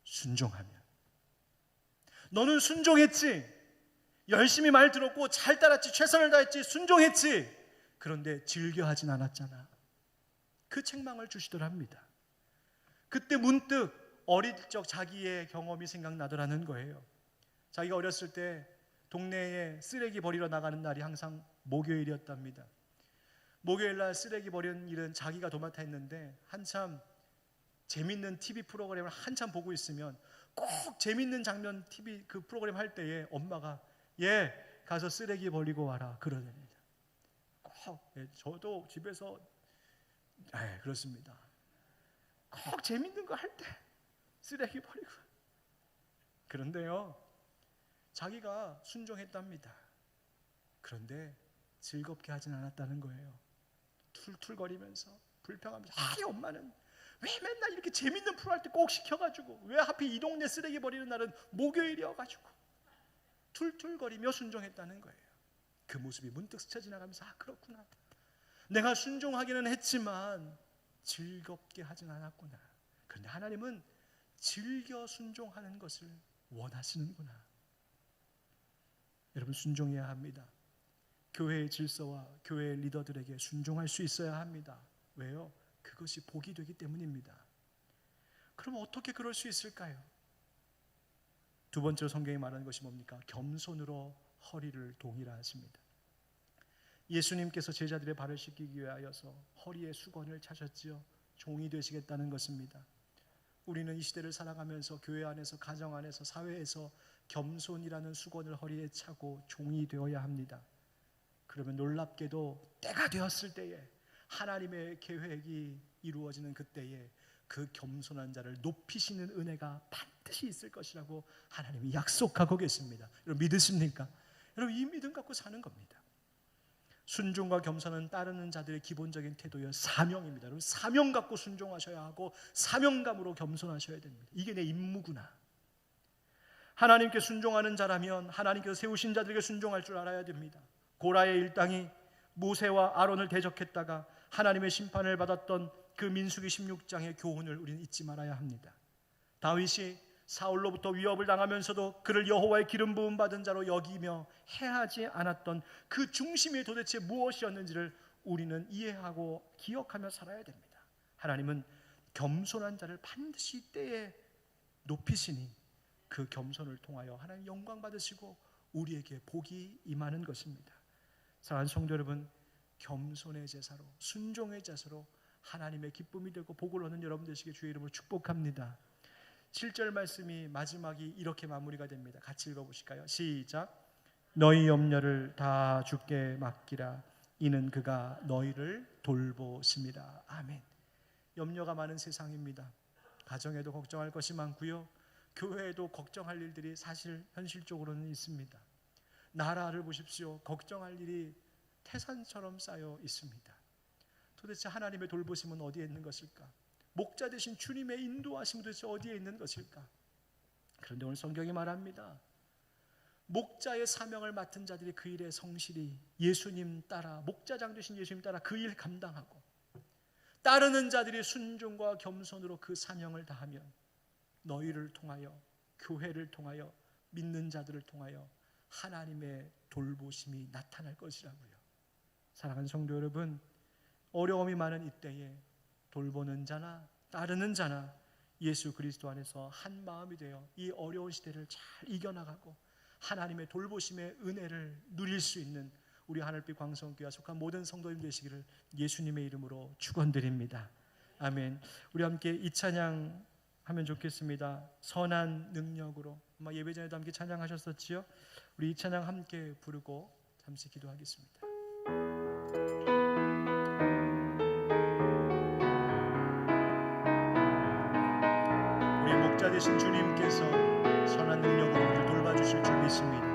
순종하면. 너는 순종했지. 열심히 말 들었고 잘 따랐지. 최선을 다했지. 순종했지. 그런데 즐겨 하진 않았잖아. 그 책망을 주시더랍니다. 그때 문득 어릴 적 자기의 경험이 생각나더라는 거예요. 자기가 어렸을 때 동네에 쓰레기 버리러 나가는 날이 항상 목요일이었답니다. 목요일날 쓰레기 버리는 일은 자기가 도맡아 했는데, 한참 재밌는 TV 프로그램을 한참 보고 있으면 꼭 재밌는 장면 TV 그 프로그램 할 때에 엄마가 얘 가서 쓰레기 버리고 와라 그러답니다. 꼭 저도 집에서 그렇습니다. 꼭 재밌는 거 할 때 쓰레기 버리고. 그런데요, 자기가 순종했답니다. 그런데 즐겁게 하진 않았다는 거예요. 툴툴거리면서 불평하면서, 엄마는 왜 맨날 이렇게 재밌는 프로 할 때 꼭 시켜가지고, 왜 하필 이 동네 쓰레기 버리는 날은 목요일이어가지고, 툴툴거리며 순종했다는 거예요. 그 모습이 문득 스쳐 지나가면서 그렇구나, 내가 순종하기는 했지만 즐겁게 하진 않았구나. 그런데 하나님은 즐겨 순종하는 것을 원하시는구나. 여러분, 순종해야 합니다. 교회의 질서와 교회의 리더들에게 순종할 수 있어야 합니다. 왜요? 그것이 복이 되기 때문입니다. 그럼 어떻게 그럴 수 있을까요? 두 번째로 성경이 말하는 것이 뭡니까? 겸손으로 허리를 동이라 하십니다. 예수님께서 제자들의 발을 씻기기 위하여서 허리에 수건을 차셨지요. 종이 되시겠다는 것입니다. 우리는 이 시대를 살아가면서 교회 안에서, 가정 안에서, 사회에서 겸손이라는 수건을 허리에 차고 종이 되어야 합니다. 그러면 놀랍게도 때가 되었을 때에, 하나님의 계획이 이루어지는 그때에 그 겸손한 자를 높이시는 은혜가 반드시 있을 것이라고 하나님이 약속하고 계십니다. 여러분 믿으십니까? 여러분, 이 믿음 갖고 사는 겁니다. 순종과 겸손은 따르는 자들의 기본적인 태도여 사명입니다. 여러분, 사명 갖고 순종하셔야 하고 사명감으로 겸손하셔야 됩니다. 이게 내 임무구나. 하나님께 순종하는 자라면 하나님께서 세우신 자들에게 순종할 줄 알아야 됩니다. 고라의 일당이 모세와 아론을 대적했다가 하나님의 심판을 받았던 그 민수기 16장의 교훈을 우리는 잊지 말아야 합니다. 다윗이 사울로부터 위협을 당하면서도 그를 여호와의 기름 부음 받은 자로 여기며 해하지 않았던 그 중심이 도대체 무엇이었는지를 우리는 이해하고 기억하며 살아야 됩니다. 하나님은 겸손한 자를 반드시 때에 높이시니 그 겸손을 통하여 하나님 영광 받으시고 우리에게 복이 임하는 것입니다. 사랑하는 성도 여러분, 겸손의 제사로, 순종의 제사로 하나님의 기쁨이 되고 복을 얻는 여러분 되시길 주의 이름으로 축복합니다. 7절 말씀이 마지막이 이렇게 마무리가 됩니다. 같이 읽어보실까요? 시작. 너희 염려를 다 주께 맡기라. 이는 그가 너희를 돌보심이라. 아멘. 염려가 많은 세상입니다. 가정에도 걱정할 것이 많고요, 교회에도 걱정할 일들이 사실 현실적으로는 있습니다. 나라를 보십시오. 걱정할 일이 태산처럼 쌓여 있습니다. 도대체 하나님의 돌보심은 어디에 있는 것일까? 목자 되신 주님의 인도하심은 도대체 어디에 있는 것일까? 그런데 오늘 성경이 말합니다. 목자의 사명을 맡은 자들이 그 일에 성실히 예수님 따라, 목자장 되신 예수님 따라 그 일 감당하고, 따르는 자들이 순종과 겸손으로 그 사명을 다하면 너희를 통하여, 교회를 통하여, 믿는 자들을 통하여 하나님의 돌보심이 나타날 것이라고요. 사랑하는 성도 여러분, 어려움이 많은 이때에 돌보는 자나 따르는 자나 예수 그리스도 안에서 한 마음이 되어 이 어려운 시대를 잘 이겨나가고 하나님의 돌보심의 은혜를 누릴 수 있는 우리 하늘빛 광성교회에 속한 모든 성도님 되시기를 예수님의 이름으로 축원드립니다. 아멘. 우리 함께 이 찬양 하면 좋겠습니다. 선한 능력으로. 아마 예배 전에도 함께 찬양하셨었지요. 우리 이 찬양 함께 부르고 잠시 기도하겠습니다. 우리 목자 되신 주님께서 선한 능력으로 우리를 돌봐주실 줄 믿습니다.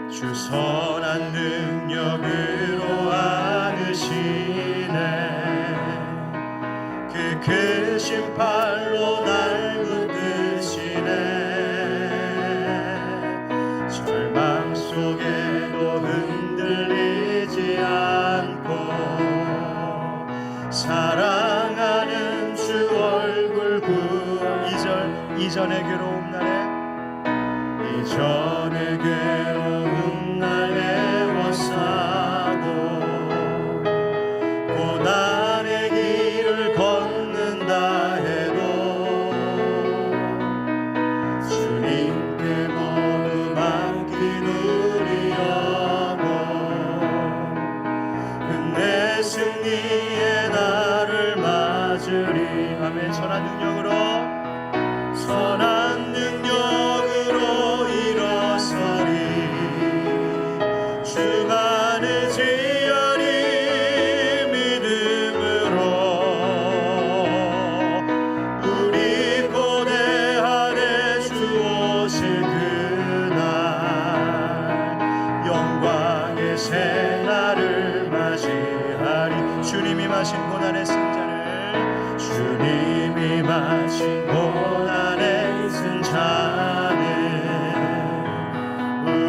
주 선한 능력으로 안으시네. 그 크신 팔로 날 붙드시네. 절망 속에도 흔들리지 않고 사랑하는 주 얼굴 이전의 괴로움 날에 이전의 괴로움 날 애워싸고 고난의 길을 걷는다 해도 주님께 모두 맡긴 우리 영혼 끝내 승리의 날을 맞으리. 아멘. 선한 능력으로 일어서리 주만을 지으리 믿음으로 우리 고대 안에 주 오실 그날 영광의 새날을 맞이하리. 주님이 마신 고난의 승자를 주님이 마신 고난의 승자는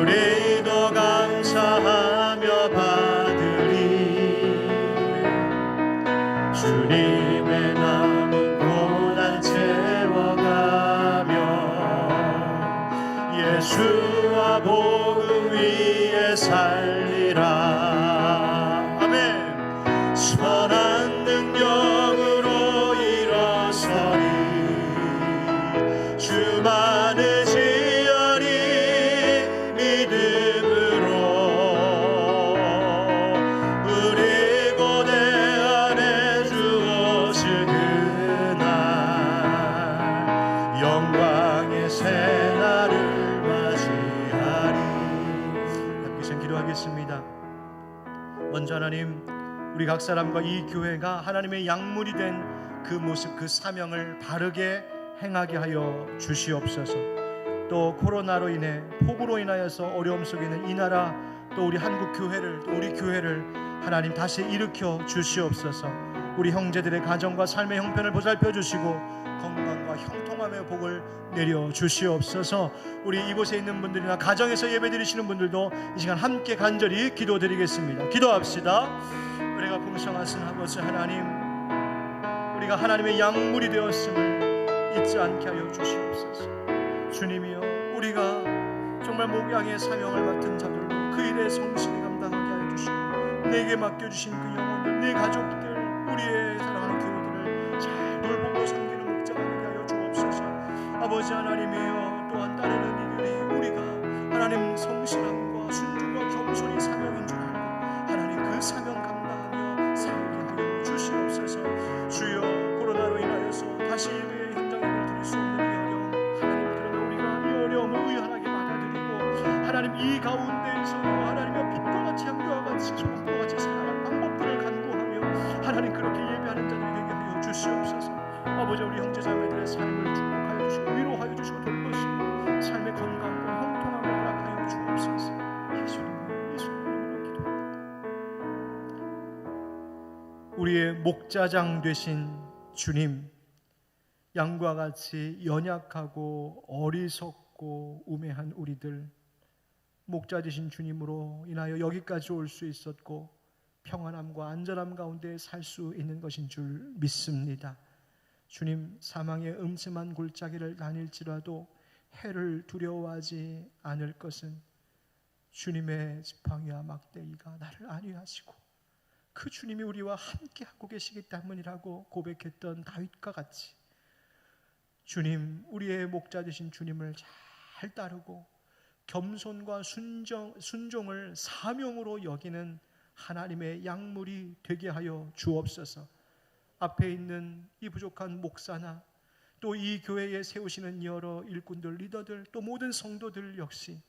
우리도 감사하며 받으리. 주님의 남은 고난 채워가며 예수와 복음 위에 살리라. 아멘. 선한 능력으로 일어서리 주만을 지으리 믿음으로 우리 고대 안에 주 오실 그날 영광의 새날을 맞이하리. 함께 기도하겠습니다. 먼저 하나님, 우리 각 사람과 이 교회가 하나님의 양물이 된 그 모습, 그 사명을 바르게 행하게 하여 주시옵소서. 또 코로나로 인해 폭우로 인하여서 어려움 속에 있는 이 나라, 또 우리 한국 교회를, 또 우리 교회를 하나님 다시 일으켜 주시옵소서. 우리 형제들의 가정과 삶의 형편을 보살펴 주시고 건강과 형통함의 복을 내려 주시옵소서. 우리 이곳에 있는 분들이나 가정에서 예배드리시는 분들도 이 시간 함께 간절히 기도드리겠습니다. 기도합시다. 우리가 풍성하신 아버지 하나님, 우리가 하나님의 양물이 되었음을 잊지 않게 하여 주시옵소서. 주님이여, 우리가 정말 목양의 사명을 맡은 자들로 그 일에 성실히 감당하게 하여 주시고 내게 맡겨주신 그 영혼들, 내 가족들, 우리의 사랑하는 교우들을 잘 돌보고 섬기는 목자가 되게 하여 주옵소서. 아버지 하나님이여, 또한 따르는 이들이 우리가 하나님 성실함과 순종과 겸손이 사명인 줄 알고 하나님 그 사명 감당하며 살게 하여 주시옵소서. 주여, 코로나로 인하여서 다시 예배의 현장을 드릴 수 없는 이 어려움, 하나님 그러나 우리가 이 어려움을 의연하게 받아들이고 하나님 이 가운데에서도 하나님의 빛과 같이 향기와 같이 소금과 같이 살아갈 방법들을 간구하며 하나님 그렇게 예배하는 자들이 되게 하여 주시옵소서. 아버지, 우리 형제 자매들의 삶을 축복하여 주시고 위로하여 주시고 돌보시고 삶의 건강과 형통함을 허락하여 주옵소서. 예수님의 이름으로 기도합니다. 우리의 목자장 되신 주님, 양과 같이 연약하고 어리석고 우매한 우리들, 목자 되신 주님으로 인하여 여기까지 올 수 있었고 평안함과 안전함 가운데 살 수 있는 것인 줄 믿습니다. 주님, 사망의 음침한 골짜기를 다닐지라도 해를 두려워하지 않을 것은 주님의 지팡이와 막대기가 나를 안위하시고 그 주님이 우리와 함께 하고 계시기 때문이라고 고백했던 다윗과 같이 주님, 우리의 목자 되신 주님을 잘 따르고 겸손과 순종을 사명으로 여기는 하나님의 양물이 되게 하여 주옵소서. 앞에 있는 이 부족한 목사나 또 이 교회에 세우시는 여러 일꾼들, 리더들, 또 모든 성도들 역시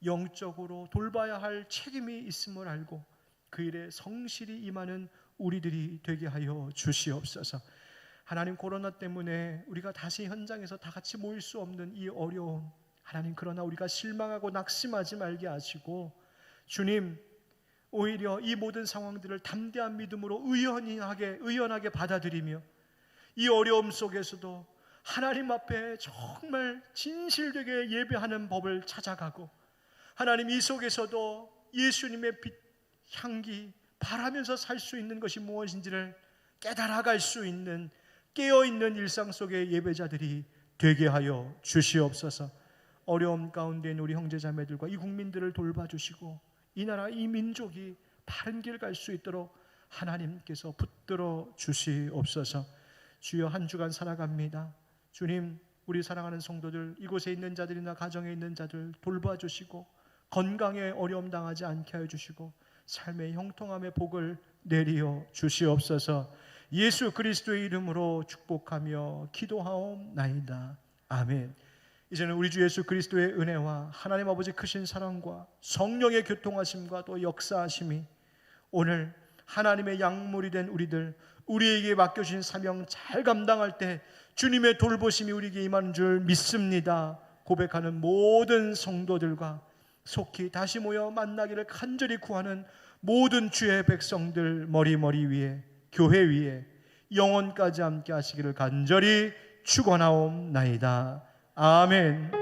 영적으로 돌봐야 할 책임이 있음을 알고 그 일에 성실히 임하는 우리들이 되게 하여 주시옵소서. 하나님, 코로나 때문에 우리가 다시 현장에서 다 같이 모일 수 없는 이 어려움, 하나님, 그러나 우리가 실망하고 낙심하지 말게 하시고 주님, 오히려 이 모든 상황들을 담대한 믿음으로 의연하게 받아들이며 이 어려움 속에서도 하나님 앞에 정말 진실되게 예배하는 법을 찾아가고 하나님, 이 속에서도 예수님의 빛, 향기 바라면서 살 수 있는 것이 무엇인지를 깨달아갈 수 있는 깨어있는 일상 속의 예배자들이 되게 하여 주시옵소서. 어려움 가운데 있는 우리 형제자매들과 이 국민들을 돌봐주시고 이 나라, 이 민족이 바른 길 갈 수 있도록 하나님께서 붙들어 주시옵소서. 주여, 한 주간 살아갑니다. 주님, 우리 사랑하는 성도들, 이곳에 있는 자들이나 가정에 있는 자들 돌봐주시고 건강에 어려움 당하지 않게 하여 주시고 삶의 형통함의 복을 내리어 주시옵소서. 예수 그리스도의 이름으로 축복하며 기도하옵나이다. 아멘. 이제는 우리 주 예수 그리스도의 은혜와 하나님 아버지 크신 사랑과 성령의 교통하심과 또 역사하심이 오늘 하나님의 양물이 된 우리에게 맡겨주신 사명 잘 감당할 때 주님의 돌보심이 우리에게 임하는 줄 믿습니다 고백하는 모든 성도들과 속히 다시 모여 만나기를 간절히 구하는 모든 주의 백성들 머리 위에, 교회 위에 영원까지 함께 하시기를 간절히 축원하옵나이다. 아멘.